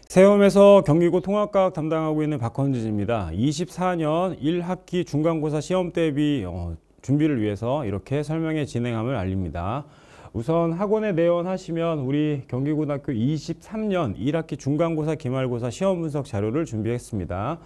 세움에서 경기고 통합과학 담당하고 있는 박헌진입니다. 24년 1학기 중간고사 시험 대비 준비를 위해서 이렇게 설명회 진행함을 알립니다. 우선 학원에 내원하시면 우리 경기고등학교 23년 1학기 중간고사 기말고사 시험 분석 자료를 준비했습니다.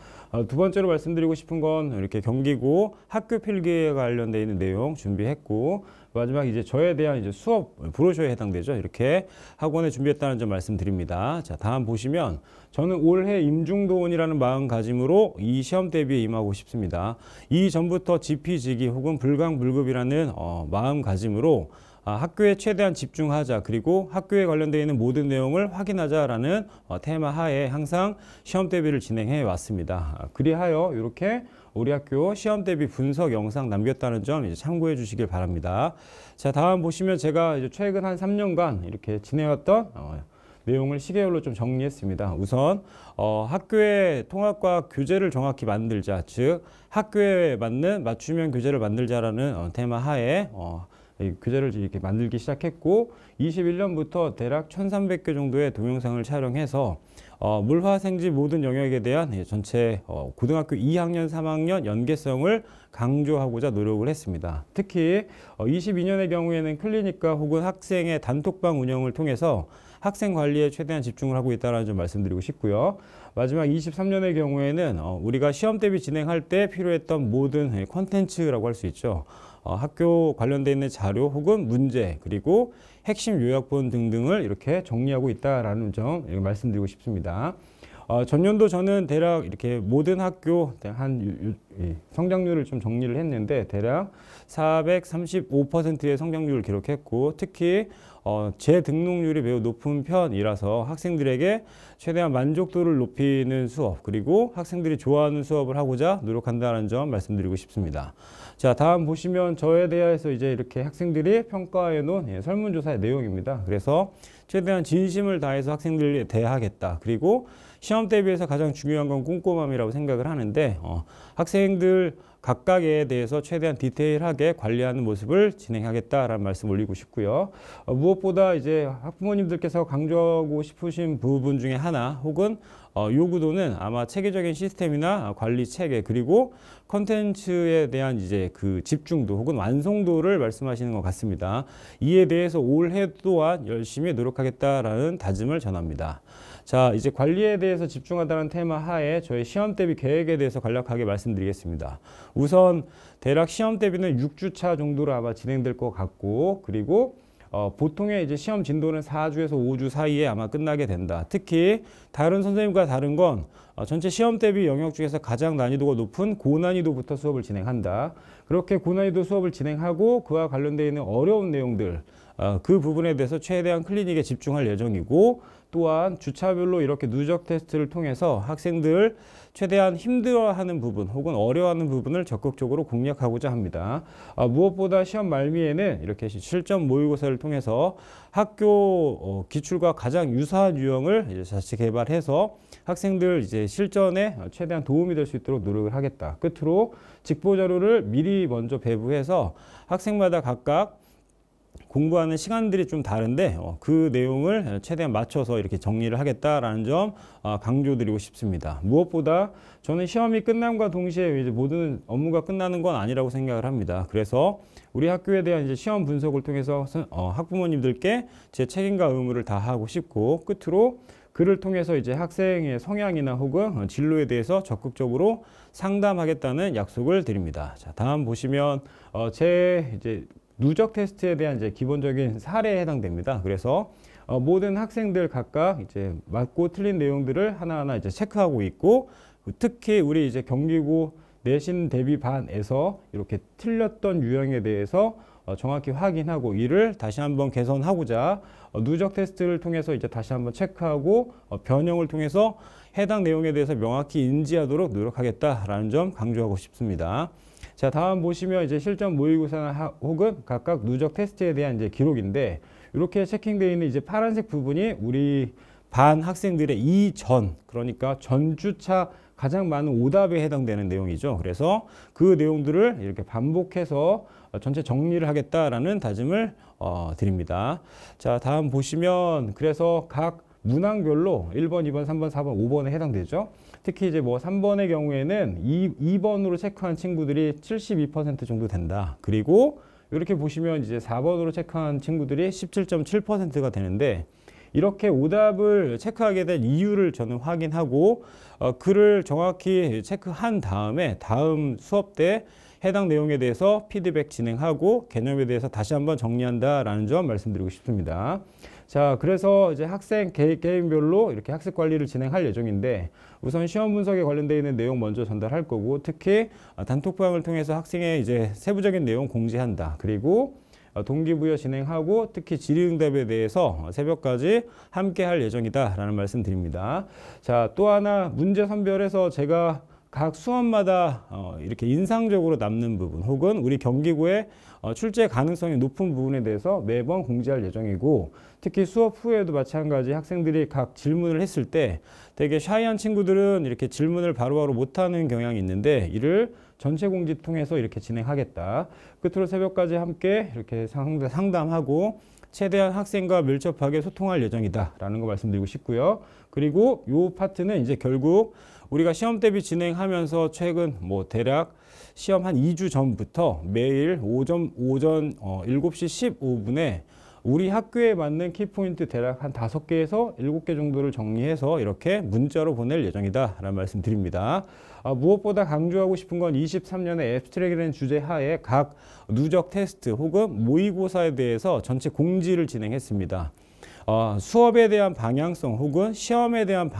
두 번째로 말씀드리고 싶은 건 이렇게 경기고 학교 필기에 관련되어 있는 내용 준비했고, 마지막 이제 저에 대한 이제 수업 브로셔에 해당되죠. 이렇게 학원에 준비했다는 점 말씀드립니다. 자, 다음 보시면 저는 올해 임중도원이라는 마음가짐으로 이 시험 대비에 임하고 싶습니다. 이전부터 지피지기 혹은 불강불급이라는 마음가짐으로 학교에 최대한 집중하자, 그리고 학교에 관련되어 있는 모든 내용을 확인하자라는 테마 하에 항상 시험 대비를 진행해 왔습니다. 그리하여 이렇게 우리 학교 시험 대비 분석 영상 남겼다는 점 이제 참고해 주시길 바랍니다. 자, 다음 보시면 제가 이제 최근 한 3년간 이렇게 지내왔던 내용을 시계열로 좀 정리했습니다. 우선 학교의 통합과학 교재를 정확히 만들자, 즉 학교에 맞는 맞춤형 교재를 만들자라는 테마 하에 교재를 이렇게 만들기 시작했고, 21년부터 대략 1300개 정도의 동영상을 촬영해서 물화생지 모든 영역에 대한 전체 고등학교 2학년, 3학년 연계성을 강조하고자 노력을 했습니다. 특히 22년의 경우에는 클리닉과 혹은 학생의 단톡방 운영을 통해서 학생 관리에 최대한 집중을 하고 있다는 점 말씀드리고 싶고요. 마지막 23년의 경우에는 우리가 시험 대비 진행할 때 필요했던 모든 콘텐츠라고 할 수 있죠. 학교 관련되어 있는 자료 혹은 문제, 그리고 핵심 요약본 등등을 이렇게 정리하고 있다라는 점 말씀드리고 싶습니다. 전년도 저는 대략 이렇게 모든 학교 성장률을 좀 정리를 했는데 대략 435%의 성장률을 기록했고, 특히 재등록률이 매우 높은 편이라서 학생들에게 최대한 만족도를 높이는 수업, 그리고 학생들이 좋아하는 수업을 하고자 노력한다는 점 말씀드리고 싶습니다. 자, 다음 보시면 저에 대해서 이제 이렇게 학생들이 평가해 놓은 설문조사의 내용입니다. 그래서 최대한 진심을 다해서 학생들을 대하겠다. 그리고 시험 대비해서 가장 중요한 건 꼼꼼함이라고 생각을 하는데, 학생들 각각에 대해서 최대한 디테일하게 관리하는 모습을 진행하겠다라는 말씀 올리고 싶고요. 무엇보다 이제 학부모님들께서 강조하고 싶으신 부분 중에 하나 혹은 요구도는 아마 체계적인 시스템이나 관리 체계, 그리고 컨텐츠에 대한 이제 그 집중도 혹은 완성도를 말씀하시는 것 같습니다. 이에 대해서 올해 또한 열심히 노력하겠다라는 다짐을 전합니다. 자, 이제 관리에 대해서 집중하다는 테마 하에 저희 시험 대비 계획에 대해서 간략하게 말씀드리겠습니다. 우선 대략 시험 대비는 6주차 정도로 아마 진행될 것 같고, 그리고 보통의 이제 시험 진도는 4주에서 5주 사이에 아마 끝나게 된다. 특히 다른 선생님과 다른 건 전체 시험 대비 영역 중에서 가장 난이도가 높은 고난이도부터 수업을 진행한다. 그렇게 고난이도 수업을 진행하고 그와 관련되어 있는 어려운 내용들, 그 부분에 대해서 최대한 클리닉에 집중할 예정이고, 또한 주차별로 이렇게 누적 테스트를 통해서 학생들 최대한 힘들어하는 부분 혹은 어려워하는 부분을 적극적으로 공략하고자 합니다. 무엇보다 시험 말미에는 이렇게 실전 모의고사를 통해서 학교 기출과 가장 유사한 유형을 이제 자체 개발해서 학생들 이제 실전에 최대한 도움이 될 수 있도록 노력을 하겠다. 끝으로 직보 자료를 미리 먼저 배부해서 학생마다 각각 공부하는 시간들이 좀 다른데 그 내용을 최대한 맞춰서 이렇게 정리를 하겠다라는 점 강조드리고 싶습니다. 무엇보다 저는 시험이 끝남과 동시에 이제 모든 업무가 끝나는 건 아니라고 생각을 합니다. 그래서 우리 학교에 대한 이제 시험 분석을 통해서 학부모님들께 제 책임과 의무를 다하고 싶고, 끝으로 그를 통해서 이제 학생의 성향이나 혹은 진로에 대해서 적극적으로 상담하겠다는 약속을 드립니다. 자, 다음 보시면 제 이제 누적 테스트에 대한 이제 기본적인 사례에 해당됩니다. 그래서 모든 학생들 각각 이제 맞고 틀린 내용들을 하나하나 이제 체크하고 있고, 특히 우리 이제 경기고 내신 대비 반에서 이렇게 틀렸던 유형에 대해서 정확히 확인하고 이를 다시 한번 개선하고자 누적 테스트를 통해서 이제 다시 한번 체크하고 변형을 통해서 해당 내용에 대해서 명확히 인지하도록 노력하겠다라는 점 강조하고 싶습니다. 자, 다음 보시면 이제 실전 모의고사나 혹은 각각 누적 테스트에 대한 이제 기록인데, 이렇게 체킹되어 있는 이제 파란색 부분이 우리 반 학생들의 이전, 그러니까 전주차 가장 많은 오답에 해당되는 내용이죠. 그래서 그 내용들을 이렇게 반복해서 전체 정리를 하겠다라는 다짐을 드립니다. 자, 다음 보시면 그래서 각 문항별로 1번, 2번, 3번, 4번, 5번에 해당되죠. 특히 이제 뭐 3번의 경우에는 2번으로 체크한 친구들이 72% 정도 된다. 그리고 이렇게 보시면 이제 4번으로 체크한 친구들이 17.7%가 되는데, 이렇게 오답을 체크하게 된 이유를 저는 확인하고 글을 정확히 체크한 다음에 다음 수업 때 해당 내용에 대해서 피드백 진행하고 개념에 대해서 다시 한번 정리한다라는 점 말씀드리고 싶습니다. 자, 그래서 이제 학생 개인별로 이렇게 학습 관리를 진행할 예정인데, 우선 시험 분석에 관련되어 있는 내용 먼저 전달할 거고, 특히 단톡방을 통해서 학생의 이제 세부적인 내용 공지한다. 그리고 동기부여 진행하고 특히 질의응답에 대해서 새벽까지 함께 할 예정이다라는 말씀 드립니다. 자, 또 하나 문제 선별해서 제가 각 수업마다 이렇게 인상적으로 남는 부분 혹은 우리 경기고의 출제 가능성이 높은 부분에 대해서 매번 공지할 예정이고, 특히 수업 후에도 마찬가지 학생들이 각 질문을 했을 때 되게 샤이한 친구들은 이렇게 질문을 바로바로 못하는 경향이 있는데, 이를 전체 공지 통해서 이렇게 진행하겠다. 끝으로 새벽까지 함께 이렇게 상담하고 최대한 학생과 밀접하게 소통할 예정이다라는 거 말씀드리고 싶고요. 그리고 요 파트는 이제 결국 우리가 시험 대비 진행하면서 최근 뭐 대략 시험 한 2주 전부터 매일 오전 7시 15분에 우리 학교에 맞는 키포인트 대략 한 5개에서 7개 정도를 정리해서 이렇게 문자로 보낼 예정이다 라는 말씀 드립니다. 무엇보다 강조하고 싶은 건 23년에 앱스트랙이라는 주제 하에 각 누적 테스트 혹은 모의고사에 대해서 전체 공지를 진행했습니다. 수업에 대한 방향성 혹은 시험에 대한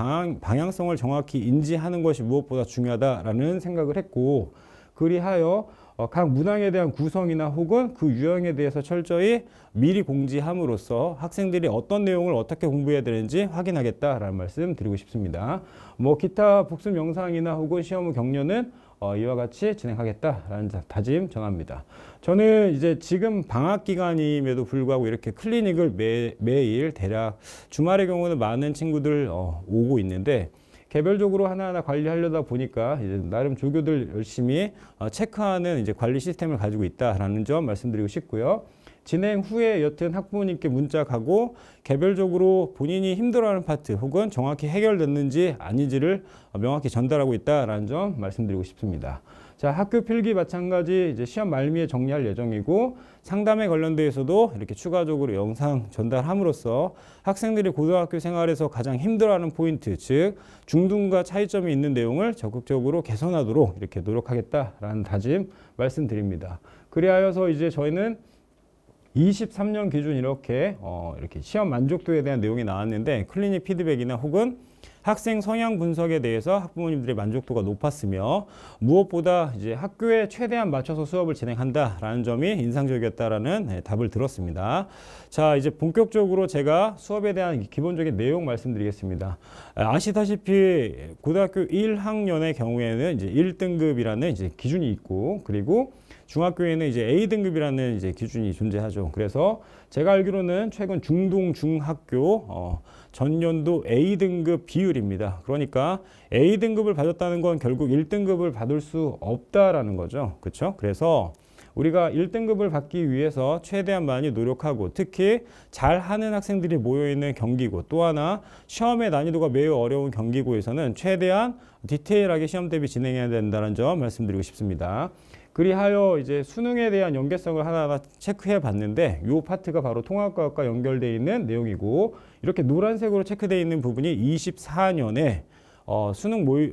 방향성을 정확히 인지하는 것이 무엇보다 중요하다라는 생각을 했고, 그리하여 각 문항에 대한 구성이나 혹은 그 유형에 대해서 철저히 미리 공지함으로써 학생들이 어떤 내용을 어떻게 공부해야 되는지 확인하겠다라는 말씀 드리고 싶습니다. 뭐 기타 복습 영상이나 혹은 시험 후 격려는 이와 같이 진행하겠다라는 다짐 전합니다. 저는 이제 지금 방학 기간임에도 불구하고 이렇게 클리닉을 매일 대략 주말의 경우는 많은 친구들 오고 있는데, 개별적으로 하나하나 관리하려다 보니까 이제 나름 조교들 열심히 체크하는 이제 관리 시스템을 가지고 있다라는 점 말씀드리고 싶고요. 진행 후에 여튼 학부모님께 문자 가고 개별적으로 본인이 힘들어하는 파트 혹은 정확히 해결됐는지 아닌지를 명확히 전달하고 있다라는 점 말씀드리고 싶습니다. 자, 학교 필기 마찬가지 이제 시험 말미에 정리할 예정이고, 상담에 관련돼서도 이렇게 추가적으로 영상 전달함으로써 학생들이 고등학교 생활에서 가장 힘들어하는 포인트, 즉 중등과 차이점이 있는 내용을 적극적으로 개선하도록 이렇게 노력하겠다라는 다짐 말씀드립니다. 그리하여서 이제 저희는 23년 기준 이렇게 시험 만족도에 대한 내용이 나왔는데, 클리닉 피드백이나 혹은 학생 성향 분석에 대해서 학부모님들의 만족도가 높았으며, 무엇보다 이제 학교에 최대한 맞춰서 수업을 진행한다라는 점이 인상적이었다라는 답을 들었습니다. 자, 이제 본격적으로 제가 수업에 대한 기본적인 내용 말씀드리겠습니다. 아시다시피 고등학교 1학년의 경우에는 이제 1등급이라는 이제 기준이 있고, 그리고 중학교에는 이제 A등급이라는 이제 기준이 존재하죠. 그래서 제가 알기로는 최근 중동 중학교 전년도 A등급 비율입니다. 그러니까 A등급을 받았다는 건 결국 1등급을 받을 수 없다라는 거죠. 그렇죠? 그래서 우리가 1등급을 받기 위해서 최대한 많이 노력하고, 특히 잘하는 학생들이 모여있는 경기고, 또 하나 시험의 난이도가 매우 어려운 경기고에서는 최대한 디테일하게 시험 대비 진행해야 된다는 점 말씀드리고 싶습니다. 그리하여 이제 수능에 대한 연계성을 하나하나 체크해 봤는데, 이 파트가 바로 통합과학과 연결되어 있는 내용이고, 이렇게 노란색으로 체크되어 있는 부분이 24년에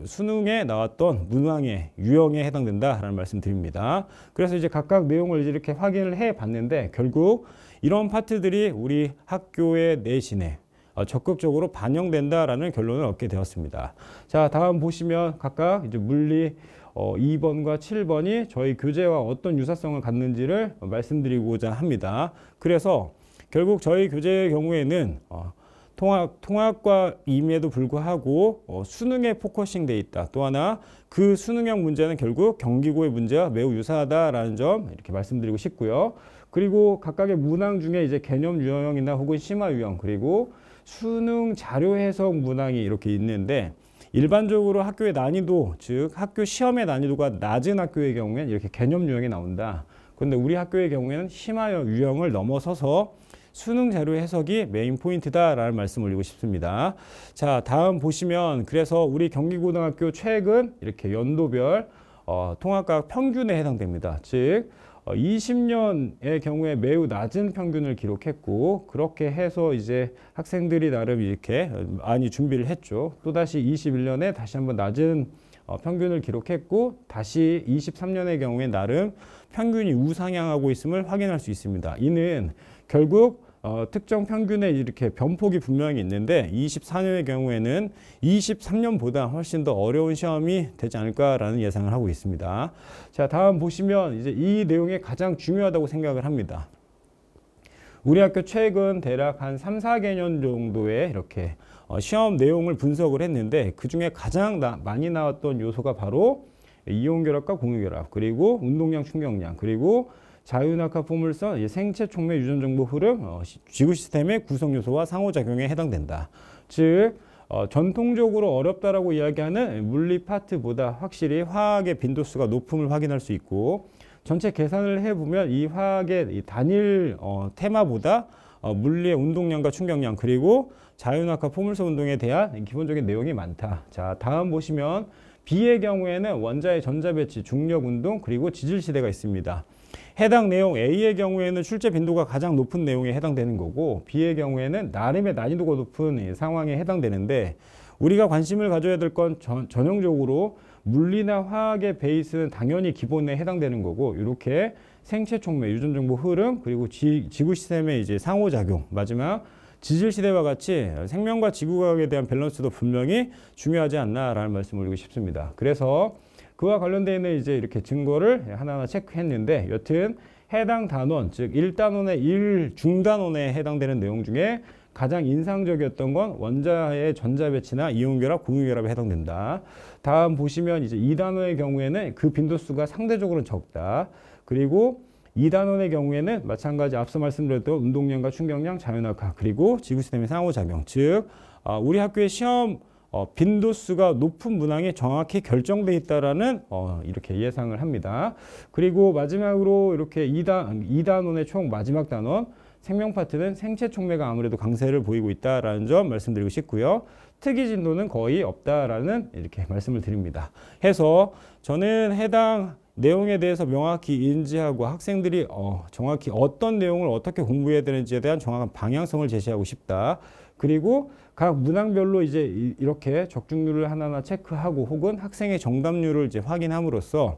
수능에 나왔던 문항의 유형에 해당된다라는 말씀 드립니다. 그래서 이제 각각 내용을 이렇게 확인을 해 봤는데, 결국 이런 파트들이 우리 학교의 내신에 적극적으로 반영된다라는 결론을 얻게 되었습니다. 자, 다음 보시면 각각 이제 물리 2번과 7번이 저희 교재와 어떤 유사성을 갖는지를 말씀드리고자 합니다. 그래서 결국 저희 교재의 경우에는 통합과임에도 불구하고 수능에 포커싱 돼 있다. 또 하나 그 수능형 문제는 결국 경기고의 문제와 매우 유사하다라는 점 이렇게 말씀드리고 싶고요. 그리고 각각의 문항 중에 이제 개념 유형이나 혹은 심화 유형, 그리고 수능 자료 해석 문항이 이렇게 있는데, 일반적으로 학교의 난이도, 즉 학교 시험의 난이도가 낮은 학교의 경우에는 이렇게 개념 유형이 나온다. 그런데 우리 학교의 경우에는 심화 유형을 넘어서서 수능 자료 해석이 메인 포인트다라는 말씀 올리고 싶습니다. 자, 다음 보시면 그래서 우리 경기고등학교 최근 이렇게 연도별 통합과학 평균에 해당됩니다. 즉 20년의 경우에 매우 낮은 평균을 기록했고 그렇게 해서 이제 학생들이 나름 이렇게 많이 준비를 했죠. 또다시 21년에 다시 한번 낮은 평균을 기록했고 다시 23년의 경우에 나름 평균이 우상향하고 있음을 확인할 수 있습니다. 이는 결국 특정 평균에 이렇게 변폭이 분명히 있는데 24년의 경우에는 23년보다 훨씬 더 어려운 시험이 되지 않을까라는 예상을 하고 있습니다. 자, 다음 보시면 이제 이 내용이 가장 중요하다고 생각을 합니다. 우리 학교 최근 대략 한 3, 4개년 정도의 이렇게 시험 내용을 분석을 했는데 그중에 가장 많이 나왔던 요소가 바로 이온결합과 공유결합, 그리고 운동량, 충격량, 그리고 자유낙하 포물선, 생체 촉매 유전 정보 흐름, 지구 시스템의 구성 요소와 상호작용에 해당된다. 즉 전통적으로 어렵다라고 이야기하는 물리 파트보다 확실히 화학의 빈도수가 높음을 확인할 수 있고 전체 계산을 해보면 이 화학의 이 단일 테마보다 물리의 운동량과 충격량 그리고 자유낙하 포물선 운동에 대한 기본적인 내용이 많다. 자, 다음 보시면 B의 경우에는 원자의 전자배치, 중력 운동 그리고 지질시대가 있습니다. 해당 내용 A의 경우에는 출제 빈도가 가장 높은 내용에 해당되는 거고 B의 경우에는 나름의 난이도가 높은 상황에 해당되는데 우리가 관심을 가져야 될 건 전형적으로 물리나 화학의 베이스는 당연히 기본에 해당되는 거고 이렇게 생체 촉매, 유전 정보 흐름 그리고 지구 시스템의 이제 상호작용 마지막 지질 시대와 같이 생명과 지구과학에 대한 밸런스도 분명히 중요하지 않나라는 말씀을 드리고 싶습니다. 그래서 그와 관련되어 있는 이제 이렇게 증거를 하나하나 체크했는데 여튼 해당 단원, 즉 1단원의 1중단원에 해당되는 내용 중에 가장 인상적이었던 건 원자의 전자배치나 이온결합, 공유결합에 해당된다. 다음 보시면 이제 2단원의 경우에는 그 빈도수가 상대적으로 적다. 그리고 2단원의 경우에는 마찬가지 앞서 말씀드렸던 운동량과 충격량, 자유낙하, 그리고 지구시스템의 상호작용. 즉 우리 학교의 시험 빈도수가 높은 문항이 정확히 결정돼 있다라는 이렇게 예상을 합니다. 그리고 마지막으로 이렇게 2단원의 총 마지막 단원 생명 파트는 생체 촉매가 아무래도 강세를 보이고 있다라는 점 말씀드리고 싶고요. 특이 진도는 거의 없다라는 이렇게 말씀을 드립니다. 해서 저는 해당 내용에 대해서 명확히 인지하고 학생들이 정확히 어떤 내용을 어떻게 공부해야 되는지에 대한 정확한 방향성을 제시하고 싶다. 그리고 각 문항별로 이제 이렇게 적중률을 하나하나 체크하고 혹은 학생의 정답률을 이제 확인함으로써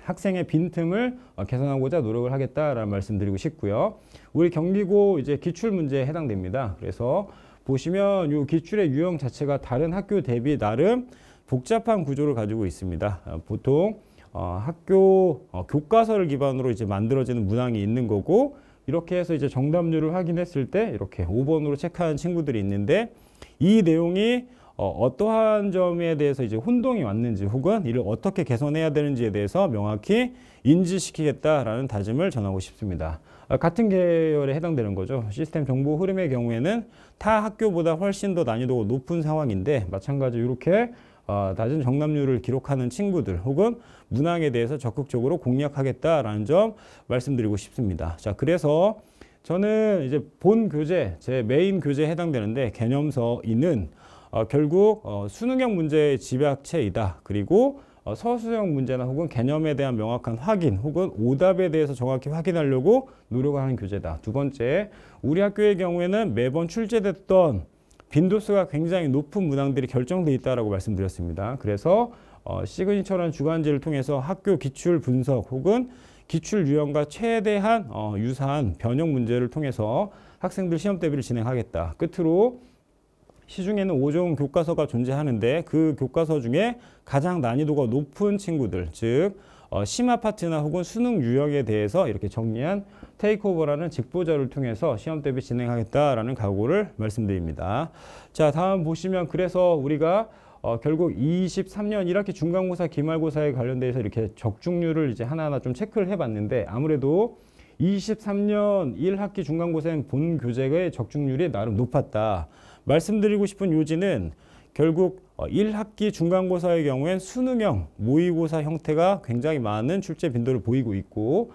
학생의 빈틈을 개선하고자 노력을 하겠다라는 말씀드리고 싶고요. 우리 경기고 이제 기출 문제에 해당됩니다. 그래서 보시면 이 기출의 유형 자체가 다른 학교 대비 나름 복잡한 구조를 가지고 있습니다. 보통 학교 교과서를 기반으로 이제 만들어지는 문항이 있는 거고 이렇게 해서 이제 정답률을 확인했을 때 이렇게 5번으로 체크하는 친구들이 있는데 이 내용이 어떠한 점에 대해서 이제 혼동이 왔는지 혹은 이를 어떻게 개선해야 되는지에 대해서 명확히 인지시키겠다라는 다짐을 전하고 싶습니다. 같은 계열에 해당되는 거죠. 시스템 정보 흐름의 경우에는 타 학교보다 훨씬 더 난이도가 높은 상황인데 마찬가지로 이렇게 낮은 정답률을 기록하는 친구들 혹은 문항에 대해서 적극적으로 공략하겠다라는 점 말씀드리고 싶습니다. 자, 그래서 저는 이제 본 교재, 제 메인 교재에 해당되는데 개념서인은 결국 수능형 문제의 집약체이다. 그리고 서술형 문제나 혹은 개념에 대한 명확한 확인 혹은 오답에 대해서 정확히 확인하려고 노력하는 교재다. 두 번째, 우리 학교의 경우에는 매번 출제됐던 빈도수가 굉장히 높은 문항들이 결정돼 있다라고 말씀드렸습니다. 그래서 시그니처라는 주관지를 통해서 학교 기출 분석 혹은 기출 유형과 최대한 유사한 변형 문제를 통해서 학생들 시험 대비를 진행하겠다. 끝으로 시중에는 5종 교과서가 존재하는데 그 교과서 중에 가장 난이도가 높은 친구들, 즉 심화 파트나 혹은 수능 유형에 대해서 이렇게 정리한 테이크오버라는 직보자를 통해서 시험 대비 진행하겠다라는 각오를 말씀드립니다. 자, 다음 보시면 그래서 우리가 결국 23년 1학기 중간고사, 기말고사에 관련돼서 이렇게 적중률을 이제 하나하나 좀 체크를 해봤는데 아무래도 23년 1학기 중간고사는 본 교재의 적중률이 나름 높았다. 말씀드리고 싶은 요지는 결국 1학기 중간고사의 경우엔 수능형 모의고사 형태가 굉장히 많은 출제 빈도를 보이고 있고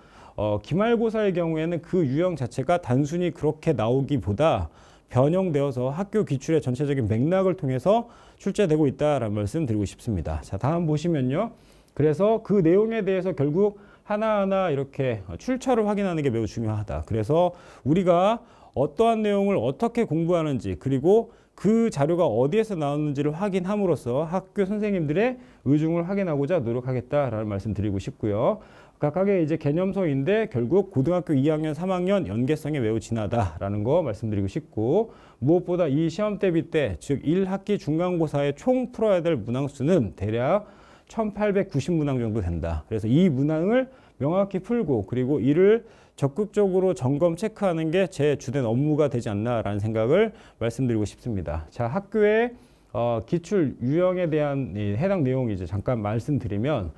기말고사의 경우에는 그 유형 자체가 단순히 그렇게 나오기보다 변형되어서 학교 기출의 전체적인 맥락을 통해서 출제되고 있다라는 말씀 드리고 싶습니다. 자, 다음 보시면요. 그래서 그 내용에 대해서 결국 하나하나 이렇게 출처를 확인하는 게 매우 중요하다. 그래서 우리가 어떠한 내용을 어떻게 공부하는지, 그리고 그 자료가 어디에서 나왔는지를 확인함으로써 학교 선생님들의 의중을 확인하고자 노력하겠다라는 말씀 드리고 싶고요. 각각의 이제 개념서인데 결국 고등학교 2학년, 3학년 연계성이 매우 진하다라는 거 말씀드리고 싶고, 무엇보다 이 시험 대비 때, 즉 1학기 중간고사에 총 풀어야 될 문항수는 대략 1890문항 정도 된다. 그래서 이 문항을 명확히 풀고 그리고 이를 적극적으로 점검 체크하는 게 제 주된 업무가 되지 않나라는 생각을 말씀드리고 싶습니다. 자, 학교의 기출 유형에 대한 해당 내용 이제 잠깐 말씀드리면,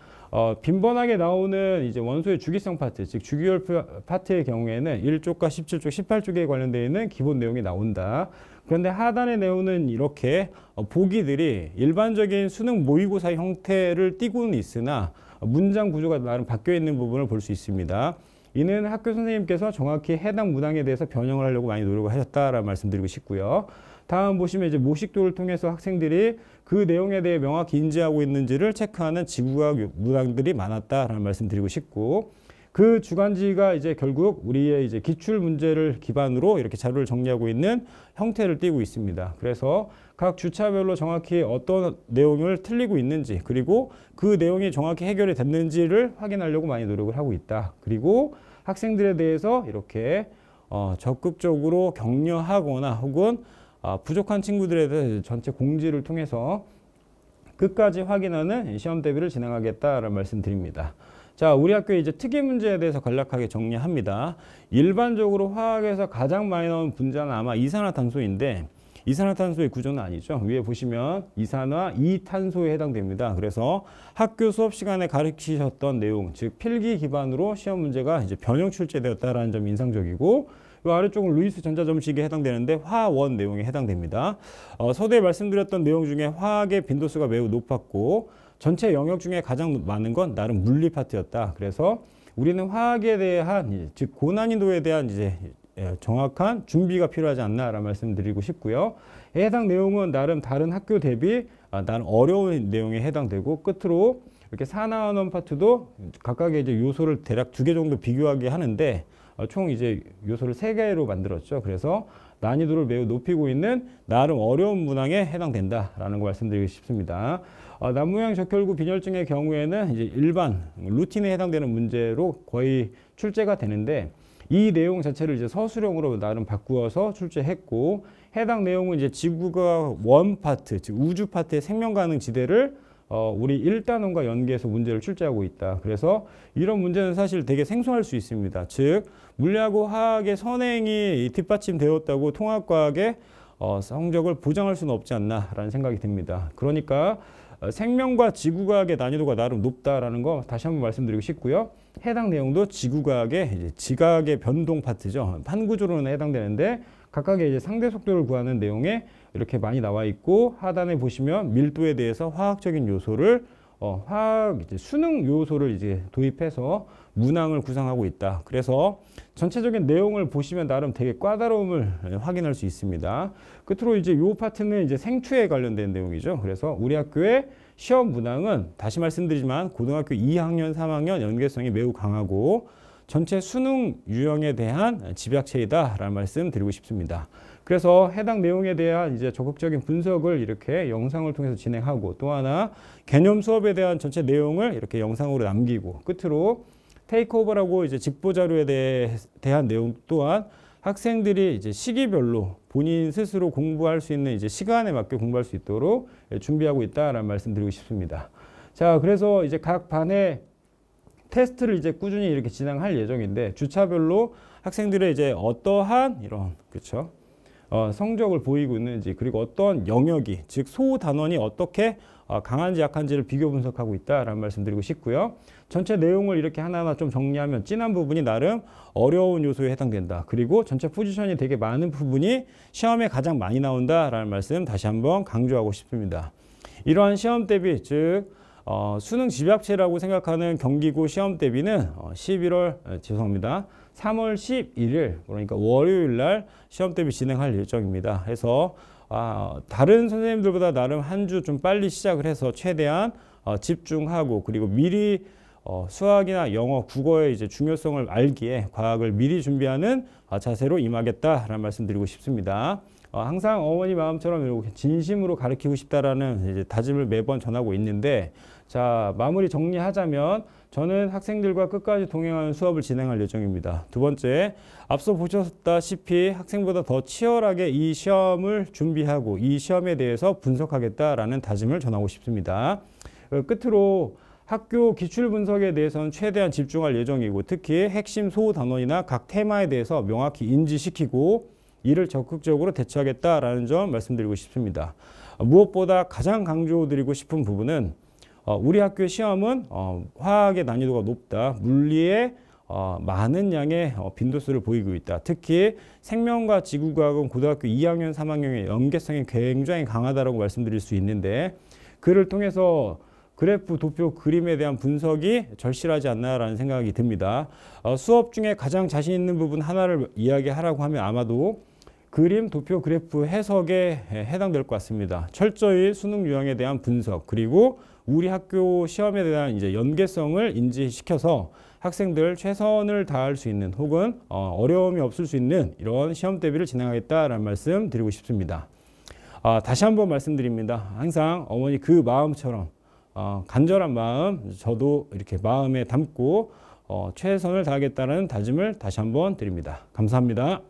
빈번하게 나오는 이제 원소의 주기성 파트, 즉 주기율 파트의 경우에는 1쪽과 17쪽, 18쪽에 관련되어 있는 기본 내용이 나온다. 그런데 하단의 내용은 이렇게 보기들이 일반적인 수능 모의고사 형태를 띠고는 있으나 문장 구조가 나름 바뀌어 있는 부분을 볼 수 있습니다. 이는 학교 선생님께서 정확히 해당 문항에 대해서 변형을 하려고 많이 노력을 하셨다라는 말씀드리고 싶고요. 다음 보시면 이제 모식도를 통해서 학생들이 그 내용에 대해 명확히 인지하고 있는지를 체크하는 지구과학 문항들이 많았다라는 말씀드리고 싶고, 그 주간지가 이제 결국 우리의 이제 기출 문제를 기반으로 이렇게 자료를 정리하고 있는 형태를 띠고 있습니다. 그래서 각 주차별로 정확히 어떤 내용을 틀리고 있는지, 그리고 그 내용이 정확히 해결이 됐는지를 확인하려고 많이 노력을 하고 있다. 그리고 학생들에 대해서 이렇게 적극적으로 격려하거나 혹은 부족한 친구들에 대해 전체 공지를 통해서 끝까지 확인하는 시험 대비를 진행하겠다라는 말씀 드립니다. 자, 우리 학교의 이제 특이 문제에 대해서 간략하게 정리합니다. 일반적으로 화학에서 가장 많이 나오는 분자는 아마 이산화탄소인데, 이산화탄소의 구조는 아니죠. 위에 보시면 이산화 2탄소에 해당됩니다. 그래서 학교 수업 시간에 가르치셨던 내용, 즉 필기 기반으로 시험 문제가 이제 변형 출제되었다라는 점이 인상적이고, 이 아래쪽은 루이스 전자점식에 해당되는데 화원 내용에 해당됩니다. 서두에 말씀드렸던 내용 중에 화학의 빈도수가 매우 높았고 전체 영역 중에 가장 많은 건 나름 물리 파트였다. 그래서 우리는 화학에 대한, 즉 고난이도에 대한 이제 정확한 준비가 필요하지 않나라는 말씀드리고 싶고요. 해당 내용은 나름 다른 학교 대비 나름 어려운 내용에 해당되고, 끝으로 이렇게 산화환원 파트도 각각의 이제 요소를 대략 2개 정도 비교하게 하는데 총 이제 요소를 3개로 만들었죠. 그래서 난이도를 매우 높이고 있는 나름 어려운 문항에 해당된다라는 거 말씀드리고 싶습니다. 난모양 적혈구 빈혈증의 경우에는 이제 일반 루틴에 해당되는 문제로 거의 출제가 되는데, 이 내용 자체를 이제 서술형으로 나름 바꾸어서 출제했고, 해당 내용은 이제 지구가 원 파트, 즉 우주 파트의 생명 가능 지대를 우리 1단원과 연계해서 문제를 출제하고 있다. 그래서 이런 문제는 사실 되게 생소할 수 있습니다. 즉 물리하고 화학의 선행이 뒷받침되었다고 통합과학의 성적을 보장할 수는 없지 않나라는 생각이 듭니다. 그러니까 생명과 지구과학의 난이도가 나름 높다라는 거 다시 한번 말씀드리고 싶고요. 해당 내용도 지구과학의 이제 지각의 변동 파트죠. 판구조로는 해당되는데 각각의 이제 상대 속도를 구하는 내용에 이렇게 많이 나와 있고, 하단에 보시면 밀도에 대해서 화학적인 요소를 화학 이제 수능 요소를 이제 도입해서 문항을 구성하고 있다. 그래서 전체적인 내용을 보시면 나름 되게 까다로움을 확인할 수 있습니다. 끝으로 이제 요 파트는 이제 생추에 관련된 내용이죠. 그래서 우리 학교의 시험 문항은 다시 말씀드리지만 고등학교 2학년, 3학년 연계성이 매우 강하고 전체 수능 유형에 대한 집약체이다라는 말씀 드리고 싶습니다. 그래서 해당 내용에 대한 이제 적극적인 분석을 이렇게 영상을 통해서 진행하고, 또 하나 개념 수업에 대한 전체 내용을 이렇게 영상으로 남기고, 끝으로 테이크오버라고 이제 직보 자료에 대한 내용 또한 학생들이 이제 시기별로 본인 스스로 공부할 수 있는 이제 시간에 맞게 공부할 수 있도록 준비하고 있다라는 말씀 드리고 싶습니다. 자, 그래서 이제 각 반에 테스트를 이제 꾸준히 이렇게 진행할 예정인데, 주차별로 학생들의 이제 어떠한 이런 그렇죠 성적을 보이고 있는지, 그리고 어떤 영역이, 즉 소단원이 어떻게 강한지 약한지를 비교 분석하고 있다라는 말씀 드리고 싶고요. 전체 내용을 이렇게 하나하나 좀 정리하면 진한 부분이 나름 어려운 요소에 해당된다. 그리고 전체 포지션이 되게 많은 부분이 시험에 가장 많이 나온다라는 말씀 다시 한번 강조하고 싶습니다. 이러한 시험 대비, 즉 수능 집약체라고 생각하는 경기고 시험 대비는 3월 11일 그러니까 월요일 날 시험 대비 진행할 예정입니다. 해서 다른 선생님들보다 나름 한 주 좀 빨리 시작을 해서 최대한 집중하고 그리고 미리 수학이나 영어, 국어의 이제 중요성을 알기에 과학을 미리 준비하는 자세로 임하겠다라는 말씀드리고 싶습니다. 항상 어머니 마음처럼 이렇게 진심으로 가르치고 싶다라는 이제 다짐을 매번 전하고 있는데, 자, 마무리 정리하자면 저는 학생들과 끝까지 동행하는 수업을 진행할 예정입니다. 두 번째, 앞서 보셨다시피 학생보다 더 치열하게 이 시험을 준비하고 이 시험에 대해서 분석하겠다라는 다짐을 전하고 싶습니다. 끝으로 학교 기출 분석에 대해서는 최대한 집중할 예정이고, 특히 핵심 소단원이나 각 테마에 대해서 명확히 인지시키고 이를 적극적으로 대처하겠다라는 점 말씀드리고 싶습니다. 무엇보다 가장 강조드리고 싶은 부분은 우리 학교의 시험은 화학의 난이도가 높다. 물리에 많은 양의 빈도수를 보이고 있다. 특히 생명과 지구과학은 고등학교 2학년, 3학년의 연계성이 굉장히 강하다고 말씀드릴 수 있는데, 그를 통해서 그래프, 도표, 그림에 대한 분석이 절실하지 않나라는 생각이 듭니다. 수업 중에 가장 자신 있는 부분 하나를 이야기하라고 하면 아마도 그림, 도표, 그래프 해석에 해당될 것 같습니다. 철저히 수능 유형에 대한 분석, 그리고 우리 학교 시험에 대한 이제 연계성을 인지시켜서 학생들 최선을 다할 수 있는 혹은 어려움이 없을 수 있는 이런 시험 대비를 진행하겠다라는 말씀 드리고 싶습니다. 다시 한번 말씀드립니다. 항상 어머니 그 마음처럼 간절한 마음 저도 이렇게 마음에 담고 최선을 다하겠다는 다짐을 다시 한번 드립니다. 감사합니다.